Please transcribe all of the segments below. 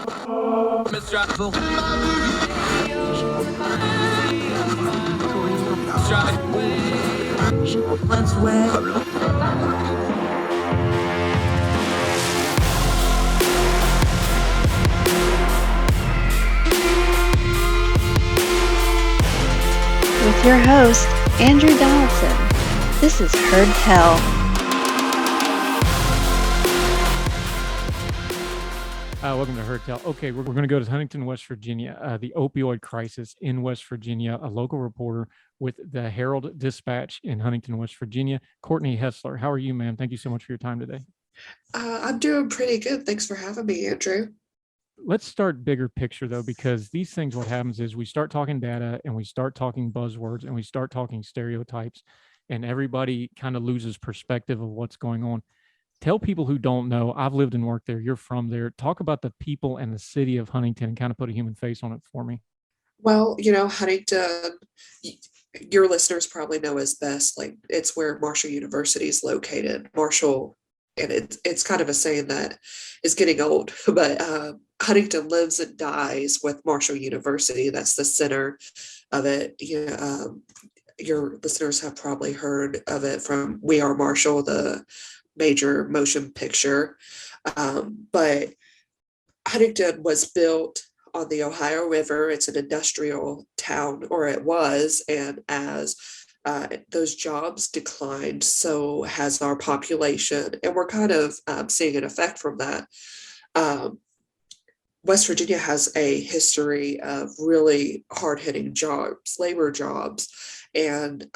With your host, Andrew Donaldson. This is Hearld-Tell. Welcome to Hearld-Tell. Okay, we're going to go to Huntington, West Virginia, the opioid crisis in West Virginia, a local reporter with the Hearld-Dispatch in Huntington, West Virginia. Courtney Hessler, how are you, ma'am? Thank you so much for your time today. I'm doing pretty good. Thanks for having me, Andrew. Let's start bigger picture, though, because these things, what happens is we start talking data and we start talking buzzwords and we start talking stereotypes, and everybody kind of loses perspective of what's going on. Tell people who don't know, I've lived and worked there, you're from there. Talk about the people and the city of Huntington and kind of put a human face on it for me. Well, Huntington, your listeners probably know as best, like it's where Marshall University is located. Marshall, and it's kind of a saying that is getting old, but Huntington lives and dies with Marshall University. That's the center of it. Your listeners have probably heard of it from We Are Marshall, the major motion picture. But Huntington was built on the Ohio River. It's an industrial town, or it was, and as those jobs declined, so has our population, and we're kind of seeing an effect from that. West Virginia has a history of really hard-hitting jobs, labor jobs, and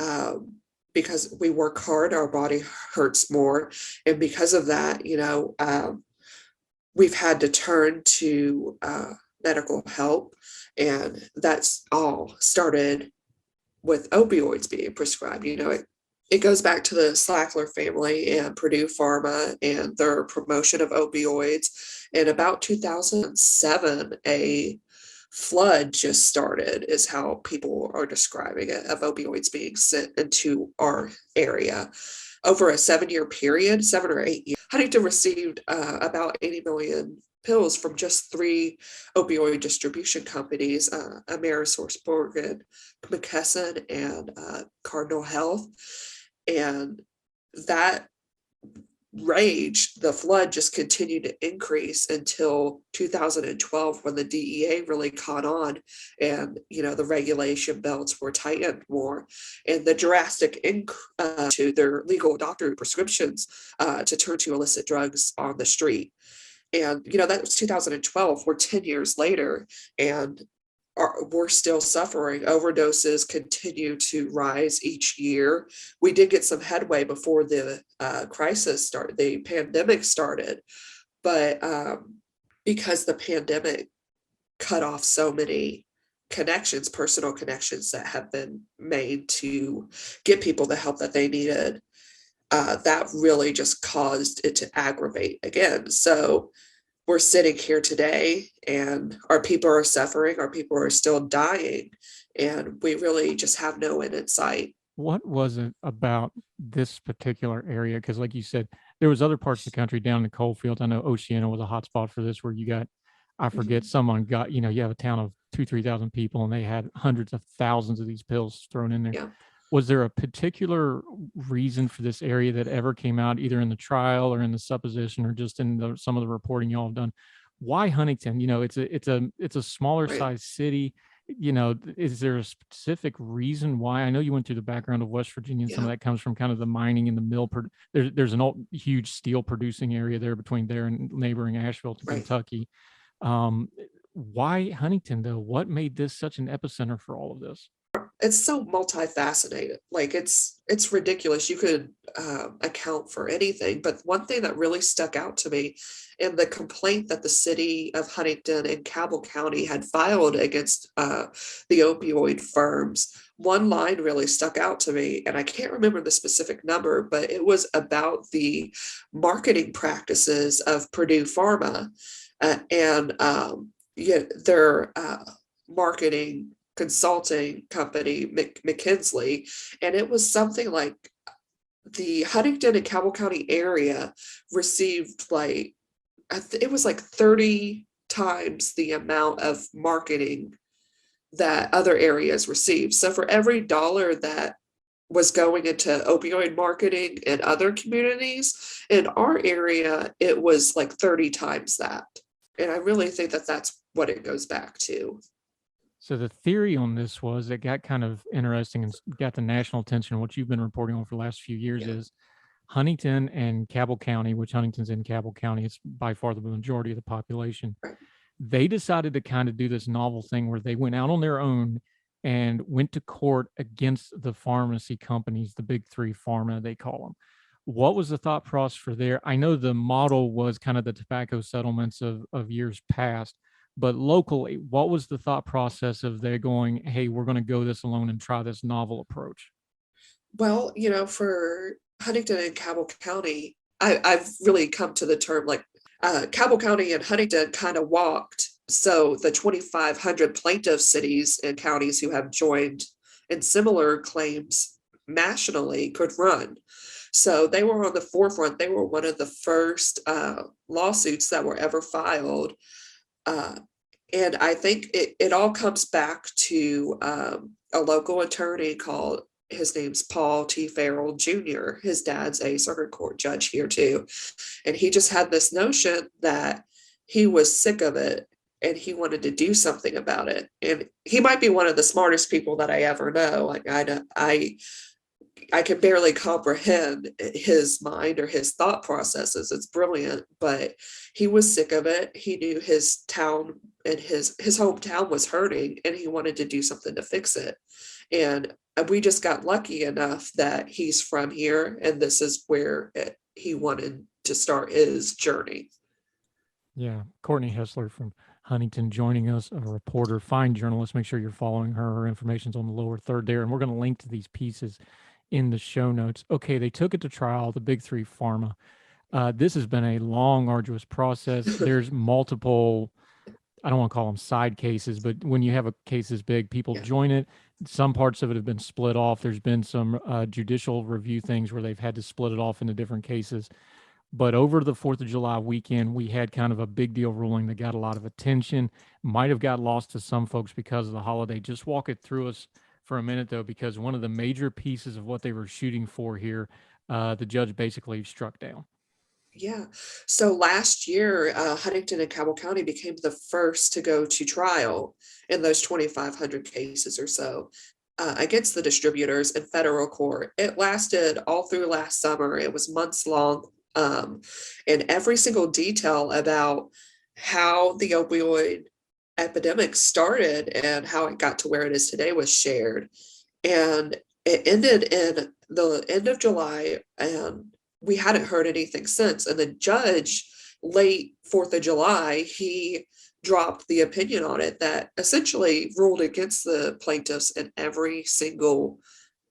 because we work hard, our body hurts more, and because of that, we've had to turn to medical help, and that's all started with opioids being prescribed. It goes back to the Sackler family and Purdue Pharma and their promotion of opioids. In about 2007, a flood just started, is how people are describing it, of opioids being sent into our area. Over a 7-year period, 7 or 8 years, Huntington received about 80 million pills from just 3 opioid distribution companies, AmerisourceBergen, McKesson, and Cardinal Health. And that rage, the flood, just continued to increase until 2012, when the DEA really caught on, and the regulation belts were tightened more, and the drastic to their legal doctor prescriptions to turn to illicit drugs on the street. And that was 2012. We're 10 years later, and we're still suffering. Overdoses continue to rise each year. We did get some headway before the crisis started, the pandemic started, but because the pandemic cut off so many connections, personal connections that have been made to get people the help that they needed, that really just caused it to aggravate again. So we're sitting here today, and our people are suffering, our people are still dying, and we really just have no end in sight. What was it about this particular area? Because like you said, there was other parts of the country down in the coal fields. I know Oceana was a hot spot for this, where you got, I forget, someone got, you have a town of 2,000-3,000 people, and they had hundreds of thousands of these pills thrown in there. Yeah. Was there a particular reason for this area that ever came out, either in the trial or in the supposition or just in some of the reporting y'all have done? Why Huntington? It's a smaller size city. Is there a specific reason why? I know you went through the background of West Virginia, and some of that comes from kind of the mining and the mill. There's an huge steel producing area there between there and neighboring Asheville to Kentucky. Why Huntington, though? What made this such an epicenter for all of this? It's so multifaceted. Like it's ridiculous. You could account for anything, but one thing that really stuck out to me, in the complaint that the city of Huntington and Cabell County had filed against the opioid firms, one line really stuck out to me, and I can't remember the specific number, but it was about the marketing practices of Purdue Pharma and their marketing consulting company, McKinsey, and it was something like the Huntington and Cabell County area received it was like 30 times the amount of marketing that other areas received. So for every dollar that was going into opioid marketing in other communities, in our area, it was like 30 times that. And I really think that that's what it goes back to. So the theory on this was, it got kind of interesting and got the national attention. What you've been reporting on for the last few years is Huntington and Cabell County, which Huntington's in Cabell County, it's by far the majority of the population. Right. They decided to kind of do this novel thing where they went out on their own and went to court against the pharmacy companies, the big three pharma, they call them. What was the thought process for there? I know the model was kind of the tobacco settlements of years past, but locally, what was the thought process of they going, hey, we're going to go this alone and try this novel approach? Well, for Huntington and Cabell County, I've really come to the term like Cabell County and Huntington kind of walked. So the 2,500 plaintiff cities and counties who have joined in similar claims nationally could run. So they were on the forefront. They were one of the first lawsuits that were ever filed. And I think it all comes back to a local attorney called, his name's Paul T. Farrell Jr. His dad's a circuit court judge here too. And he just had this notion that he was sick of it and he wanted to do something about it. And he might be one of the smartest people that I ever know. Like I can barely comprehend his mind or his thought processes. It's brilliant, but he was sick of it. He knew his town and his hometown was hurting and he wanted to do something to fix it. And we just got lucky enough that he's from here and this is where he wanted to start his journey. Yeah. Courtney Hessler from Huntington joining us, a reporter, fine journalist. Make sure you're following her. Her information's on the lower third there. And we're going to link to these pieces in the show notes. Okay, they took it to trial, the big three pharma. This has been a long, arduous process. There's multiple, I don't want to call them side cases, but when you have a case this big, people join it. Some parts of it have been split off. There's been some judicial review things where they've had to split it off into different cases. But over the 4th of July weekend, we had kind of a big deal ruling that got a lot of attention, might have got lost to some folks because of the holiday. Just walk it through us for a minute, though, because one of the major pieces of what they were shooting for here, the judge basically struck down. Yeah. So last year, Huntington and Cabell County became the first to go to trial in those 2,500 cases or so against the distributors in federal court. It lasted all through last summer. It was months long. And every single detail about how the opioid epidemic started and how it got to where it is today was shared. And it ended in the end of July, and we hadn't heard anything since. And the judge, late 4th of July, he dropped the opinion on it that essentially ruled against the plaintiffs in every single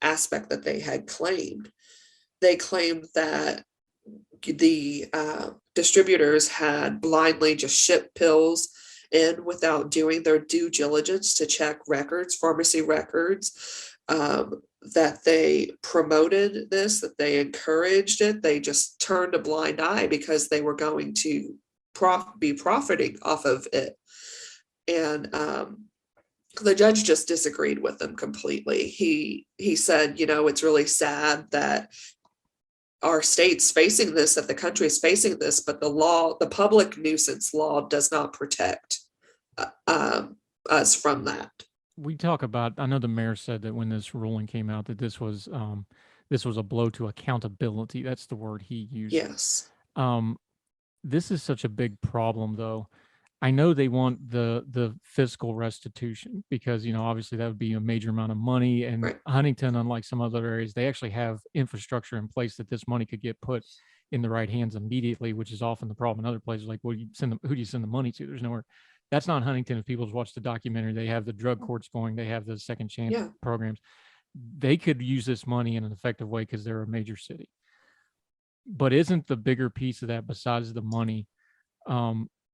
aspect that they had claimed. They claimed that the distributors had blindly just shipped pills in without doing their due diligence to check records, pharmacy records, that they promoted this, that they encouraged it. They just turned a blind eye because they were going to be profiting off of it. And the judge just disagreed with them completely. He said, it's really sad that our state's facing this, that the country is facing this, but the public nuisance law does not protect us from that. We talk about, I know the mayor said that when this ruling came out that this was a blow to accountability. That's the word he used. Yes. This is such a big problem, though. I know they want the fiscal restitution because, obviously that would be a major amount of money. And Right. Huntington, unlike some other areas, they actually have infrastructure in place that this money could get put in the right hands immediately, which is often the problem in other places. Like, who do you send the money to? There's nowhere. That's not Huntington. If people's watched the documentary, they have the drug courts going. They have the second chance programs. They could use this money in an effective way because they're a major city. But isn't the bigger piece of that, besides the money,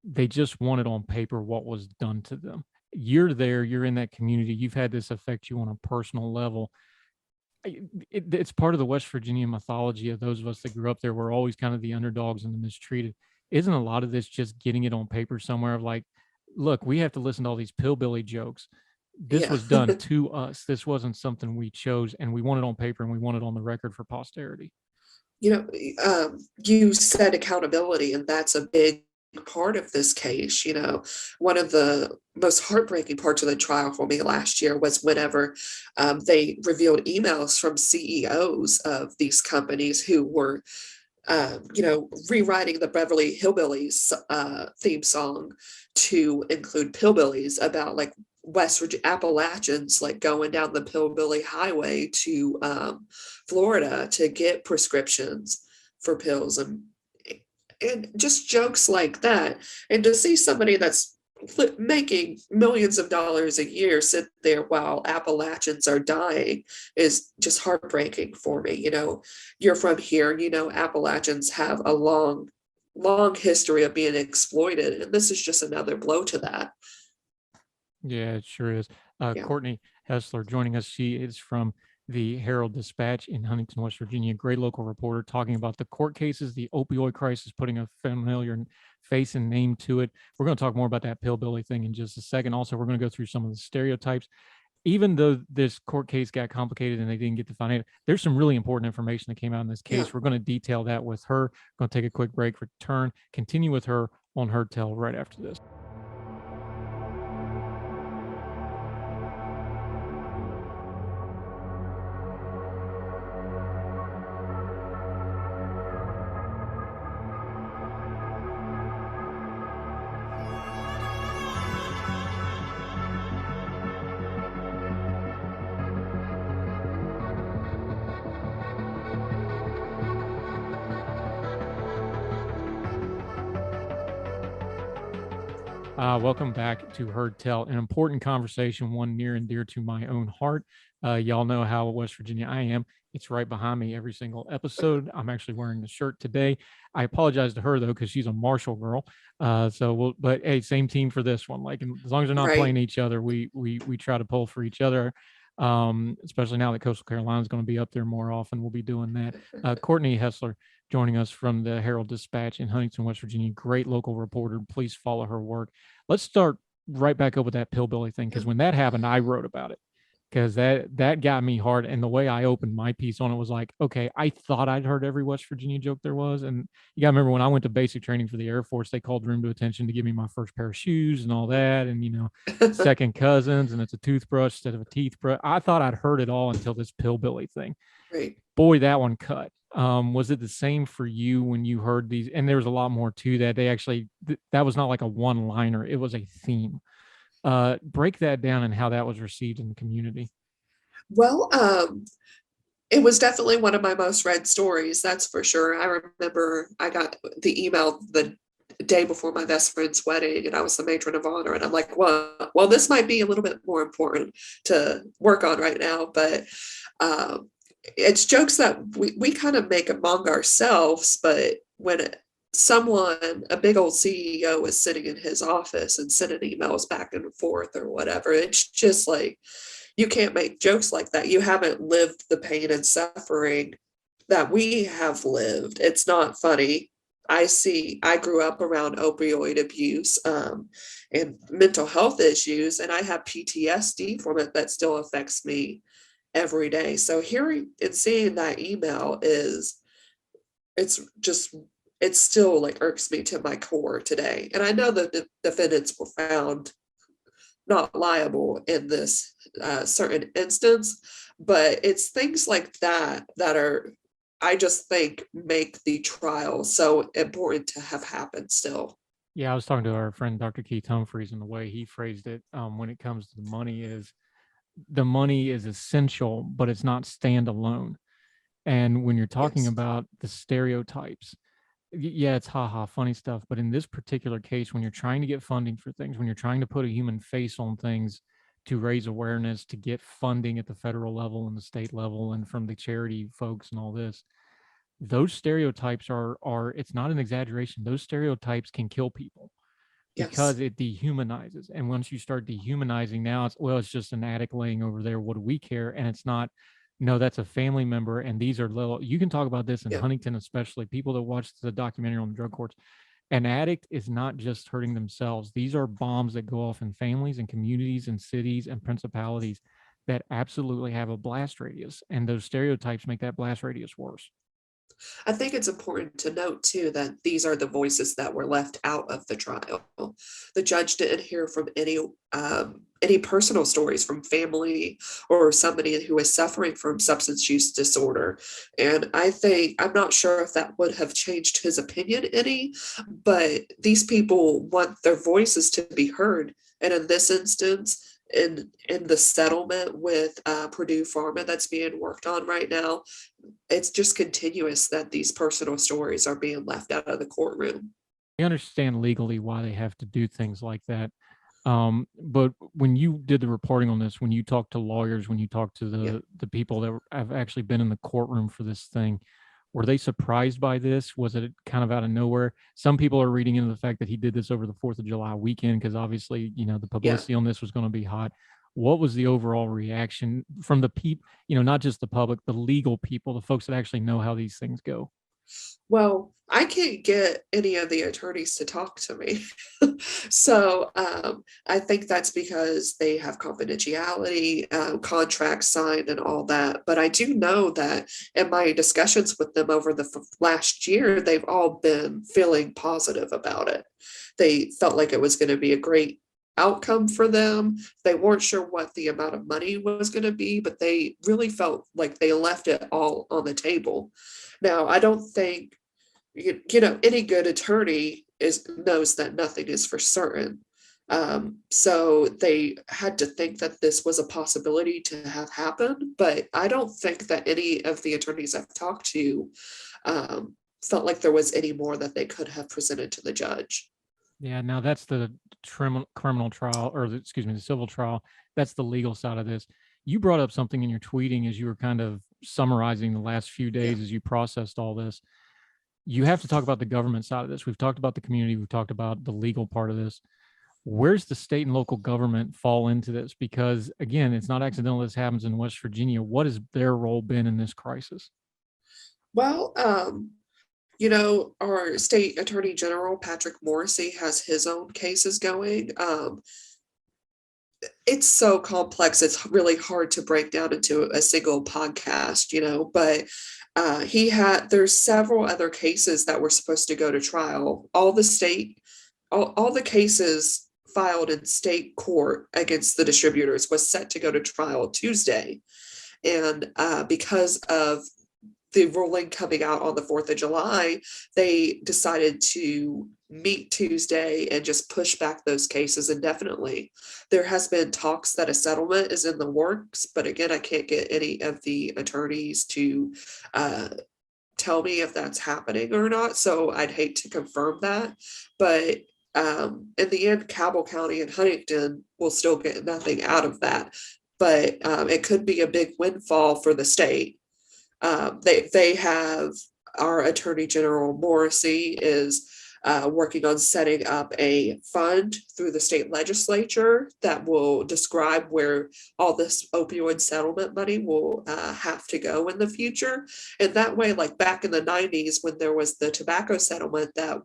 they just wanted on paper what was done to them. You're there, you're in that community, you've had this affect you on a personal level. It's part of the West Virginia mythology of those of us that grew up there. We're always kind of the underdogs and the mistreated. isn't a lot of this just getting it on paper somewhere of like, look, we have to listen to all these pillbilly jokes. This Yeah. was done to us. This wasn't something we chose, and we want it on paper and we want it on the record for posterity. You said accountability, and that's a big part of this case. One of the most heartbreaking parts of the trial for me last year was whenever they revealed emails from CEOs of these companies who were rewriting the Beverly Hillbillies theme song to include pillbillies, about like West Virginia Appalachians, like going down the Pillbilly Highway to Florida to get prescriptions for pills, and just jokes like that. And to see somebody that's making millions of dollars a year sit there while Appalachians are dying is just heartbreaking for me. You're from here, Appalachians have a long history of being exploited, and this is just another blow to that. Yeah, it sure is. Yeah. Courtney Hessler joining us. She is from the Hearld-Dispatch in Huntington, West Virginia. Great local reporter, talking about the court cases, the opioid crisis, putting a familiar face and name to it. We're going to talk more about that pillbilly thing in just a second. Also, we're going to go through some of the stereotypes. Even though this court case got complicated and they didn't get to find it, there's some really important information that came out in this case. Yeah. We're going to detail that with her. We're going to take a quick break, return, continue with her on Heard Tell right after this. Welcome back to Heard Tell, an important conversation, one near and dear to my own heart. Y'all know how West Virginia I am. It's right behind me every single episode. I'm actually wearing the shirt today. I apologize to her though, because she's a Marshall girl. But hey, same team for this one. Like, as long as they're not playing each other, we try to pull for each other. Especially now that Coastal Carolina is going to be up there more often, we'll be doing that. Courtney Hessler joining us from the Hearld-Dispatch in Huntington, West Virginia. Great local reporter. Please follow her work. Let's start right back up with that pillbilly thing, because when that happened, I wrote about it, because that got me hard. And the way I opened my piece on it was like, okay, I thought I'd heard every West Virginia joke there was. And you got to remember, when I went to basic training for the Air Force, they called room to attention to give me my first pair of shoes and all that. And, second cousins, and it's a toothbrush instead of a teeth brush. I thought I'd heard it all until this pillbilly thing. Right. Boy, that one cut. Was it the same for you when you heard these? And there was a lot more to that. They actually, that was not like a one-liner. It was a theme. Break that down and how that was received in the community. Well, it was definitely one of my most read stories, that's for sure. I remember I got the email the day before my best friend's wedding, and I was the matron of honor, and I'm like, well, this might be a little bit more important to work on right now, but it's jokes that we kind of make among ourselves. But when a big old CEO is sitting in his office and sending emails back and forth or whatever, it's just like, you can't make jokes like that. You haven't lived the pain and suffering that we have lived. It's not funny. I grew up around opioid abuse and mental health issues, and I have PTSD from it that still affects me every day. So hearing and seeing that email it still like irks me to my core today. And I know that the defendants were found not liable in this certain instance, but it's things like that are, I just think, make the trial so important to have happened still. Yeah, I was talking to our friend Dr. Keith Humphreys, and the way he phrased it when it comes to the money is essential, but it's not standalone. And when you're talking about the stereotypes, yeah, it's funny stuff. But in this particular case, when you're trying to get funding for things, when you're trying to put a human face on things to raise awareness, to get funding at the federal level and the state level and from the charity folks and all this, those stereotypes are it's not an exaggeration. Those stereotypes can kill people. Because it dehumanizes. And once you start dehumanizing, now it's just an addict laying over there. What do we care? And it's not, no, that's a family member. And these are you can talk about this in Huntington, especially people that watch the documentary on the drug courts. An addict is not just hurting themselves. These are bombs that go off in families and communities and cities and principalities that absolutely have a blast radius. And those stereotypes make that blast radius worse. I think it's important to note too that these are the voices that were left out of the trial. The judge didn't hear from any personal stories from family or somebody who is suffering from substance use disorder. And I'm not sure if that would have changed his opinion any, but these people want their voices to be heard. And in this instance, in the settlement with Purdue Pharma that's being worked on right now, it's just continuous that these personal stories are being left out of the courtroom. I understand legally why they have to do things like that. But when you did the reporting on this, when you talked to lawyers, when you talked to the people that have actually been in the courtroom for this thing, were they surprised by this? Was it kind of out of nowhere? Some people are reading into the fact that he did this over the 4th of July weekend because obviously, the publicity on this was going to be hot. What was the overall reaction from the people, not just the public, the legal people, the folks that actually know how these things go? Well, I can't get any of the attorneys to talk to me. So I think that's because they have confidentiality, contracts signed and all that. But I do know that in my discussions with them over the last year, they've all been feeling positive about it. They felt like it was going to be a great outcome for them. They weren't sure what the amount of money was going to be, but they really felt like they left it all on the table. Now, I don't think any good attorney knows that nothing is for certain. So they had to think that this was a possibility to have happened, but I don't think that any of the attorneys I've talked to felt like there was any more that they could have presented to the judge. Yeah, now that's the criminal trial, or the civil trial. That's the legal side of this. You brought up something in your tweeting as you were kind of summarizing the last few days as you processed all this. You have to talk about the government side of this. We've talked about the community. We've talked about the legal part of this. Where's the state and local government fall into this? Because again, it's not accidental this happens in West Virginia. What has their role been in this crisis? Well, our state attorney general, Patrick Morrissey, has his own cases going. It's so complex. It's really hard to break down into a single podcast, but there's several other cases that were supposed to go to trial. All the cases filed in state court against the distributors was set to go to trial Tuesday. And because of the ruling coming out on the 4th of July, they decided to meet Tuesday and just push back those cases indefinitely. There has been talks that a settlement is in the works, but again, I can't get any of the attorneys to tell me if that's happening or not. So I'd hate to confirm that. But in the end, Cabell County and Huntington will still get nothing out of that. But it could be a big windfall for the state. They have our Attorney General Morrissey is working on setting up a fund through the state legislature that will describe where all this opioid settlement money will have to go in the future. And that way, like back in the 90s, when there was the tobacco settlement that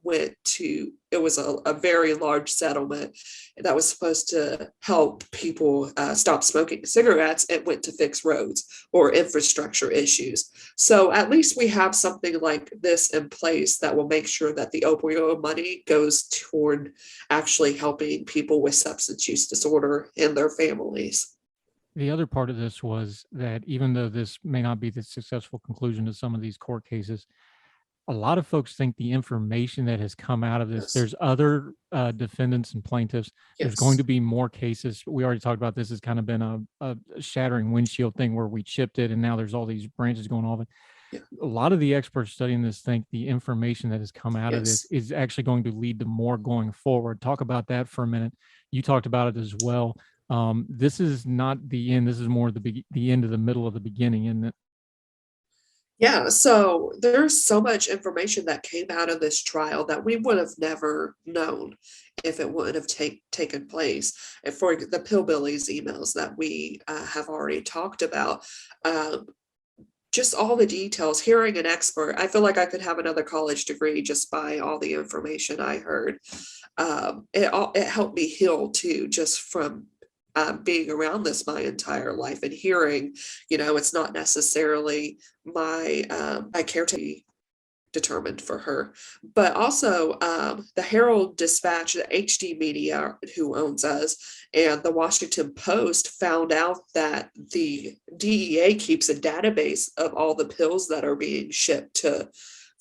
it was a very large settlement that was supposed to help people stop smoking cigarettes, it went to fix roads or infrastructure issues. So at least we have something like this in place that will make sure that the opioid money goes toward actually helping people with substance use disorder and their families. The other part of this was that even though this may not be the successful conclusion to some of these court cases, a lot of folks think the information that has come out of this, there's other defendants and plaintiffs. There's going to be more cases. We already talked about this has kind of been a shattering windshield thing where we chipped it and now there's all these branches going off it. A lot of the experts studying this think the information that has come out of this is actually going to lead to more going forward. Talk about that for a minute. You talked about it as well. This is not the end. This is more the end of the middle of the beginning, isn't it? Yeah, so there's so much information that came out of this trial that we would have never known if it wouldn't have taken place. And for the Pillbillies emails that we have already talked about, just all the details, hearing an expert. I feel like I could have another college degree just by all the information I heard. It helped me heal too, just from being around this my entire life and hearing, it's not necessarily my caretaker determined for her, but also the Hearld-Dispatch, the HD Media, who owns us, and the Washington Post found out that the DEA keeps a database of all the pills that are being shipped to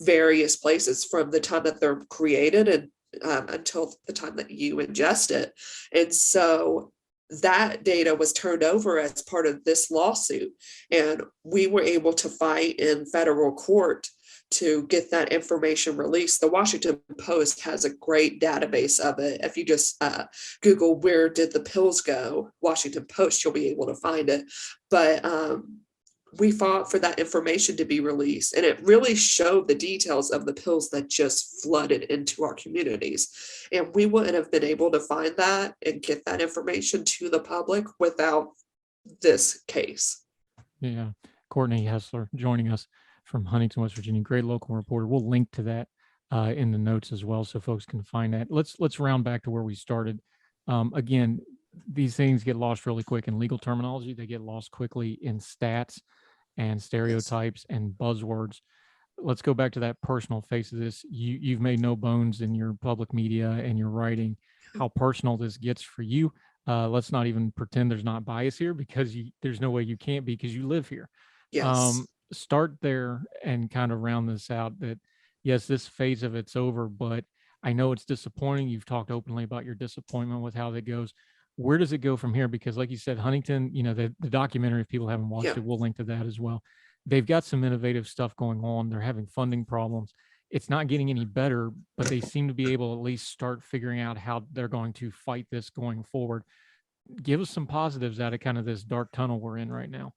various places from the time that they're created and until the time that you ingest it. And so that data was turned over as part of this lawsuit, and we were able to fight in federal court to get that information released. The Washington Post has a great database of it. If you just Google where did the pills go, Washington Post, you'll be able to find it. But we fought for that information to be released, and it really showed the details of the pills that just flooded into our communities. And we wouldn't have been able to find that and get that information to the public without this case. Yeah. Courtney Hessler joining us from Huntington, West Virginia. Great local reporter. We'll link to that in the notes as well, so folks can find that. Let's round back to where we started. Again, these things get lost really quick in legal terminology. They get lost quickly in stats and stereotypes and buzzwords. Let's go back to that personal face of this. You've made no bones in your public media and your writing how personal this gets for you. Let's not even pretend there's not bias here, because there's no way you can't be, because you live here. Yes. Start there and kind of round this out, that yes, this phase of it's over, but I know it's disappointing. You've talked openly about your disappointment with how that goes. Where does it go from here? Because like you said, Huntington, the documentary, if people haven't watched it, we'll link to that as well. They've got some innovative stuff going on. They're having funding problems. It's not getting any better, but they seem to be able to at least start figuring out how they're going to fight this going forward. Give us some positives out of kind of this dark tunnel we're in right now.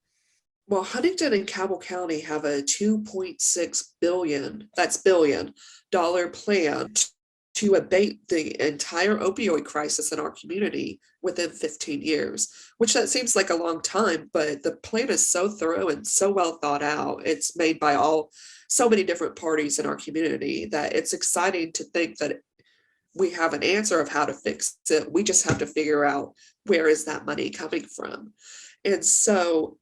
Well, Huntington and Cabell County have a $2.6 billion plan to abate the entire opioid crisis in our community within 15 years, which that seems like a long time, but the plan is so thorough and so well thought out. It's made by so many different parties in our community that it's exciting to think that we have an answer of how to fix it. We just have to figure out where is that money coming from. And so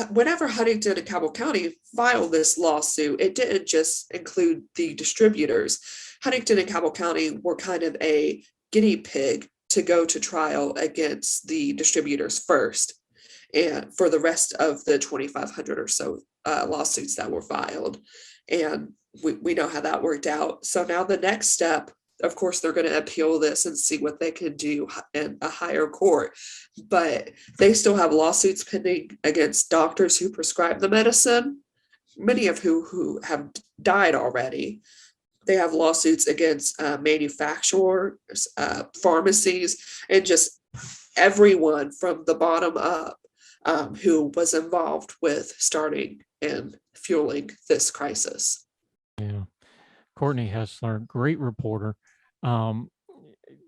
whenever Huntington and Cabell County filed this lawsuit, it didn't just include the distributors. Huntington and Cabell County were kind of a guinea pig to go to trial against the distributors first, and for the rest of the 2,500 or so lawsuits that were filed. And we know how that worked out. So now the next step, of course, they're going to appeal this and see what they can do in a higher court. But they still have lawsuits pending against doctors who prescribe the medicine, many of who have died already. They have lawsuits against manufacturers, pharmacies, and just everyone from the bottom up who was involved with starting and fueling this crisis. Yeah. Courtney Hessler, great reporter.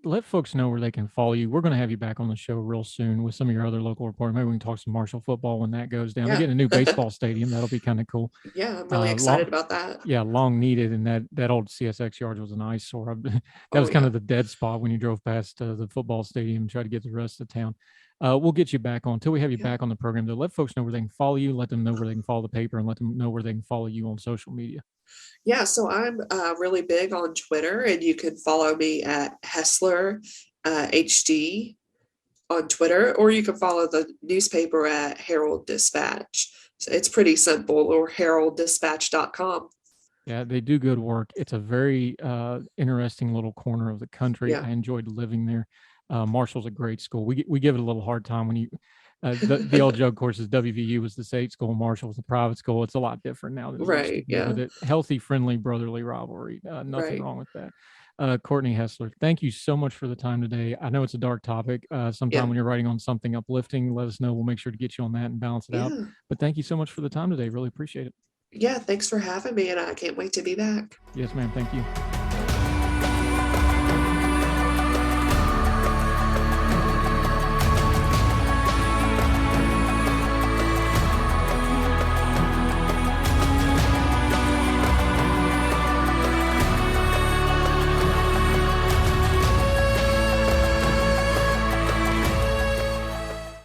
Let folks know where they can follow you. We're going to have you back on the show real soon with some of your other local reporting. Maybe we can talk some Marshall football when that goes down. We're getting a new baseball stadium. That'll be kind of cool. Yeah, I'm really excited about that. Yeah, long needed. And that old CSX yard was an eyesore. That was kind of the dead spot when you drove past the football stadium and tried to get the rest of town. We'll get you back on. Until we have you back on the program, though, let folks know where they can follow you, let them know where they can follow the paper, and let them know where they can follow you on social media. Yeah, so I'm really big on Twitter, and you can follow me at Hessler HD on Twitter, or you can follow the newspaper at Hearld-Dispatch. So it's pretty simple, or Hearld-Dispatch.com. Yeah, they do good work. It's a very interesting little corner of the country. I enjoyed living there. Marshall's a great school. We give it a little hard time when you the old joke, of course, is WVU was the state school, Marshall was the private school. It's a lot different now than it used to be, but it healthy, friendly, brotherly rivalry. Nothing wrong with that. Courtney Hessler, thank you so much for the time today. I know it's a dark topic. Sometime when you're writing on something uplifting, let us know. We'll make sure to get you on that and balance it out. But thank you so much for the time today. Really appreciate it. Yeah, thanks for having me, and I can't wait to be back. Yes, ma'am. Thank you.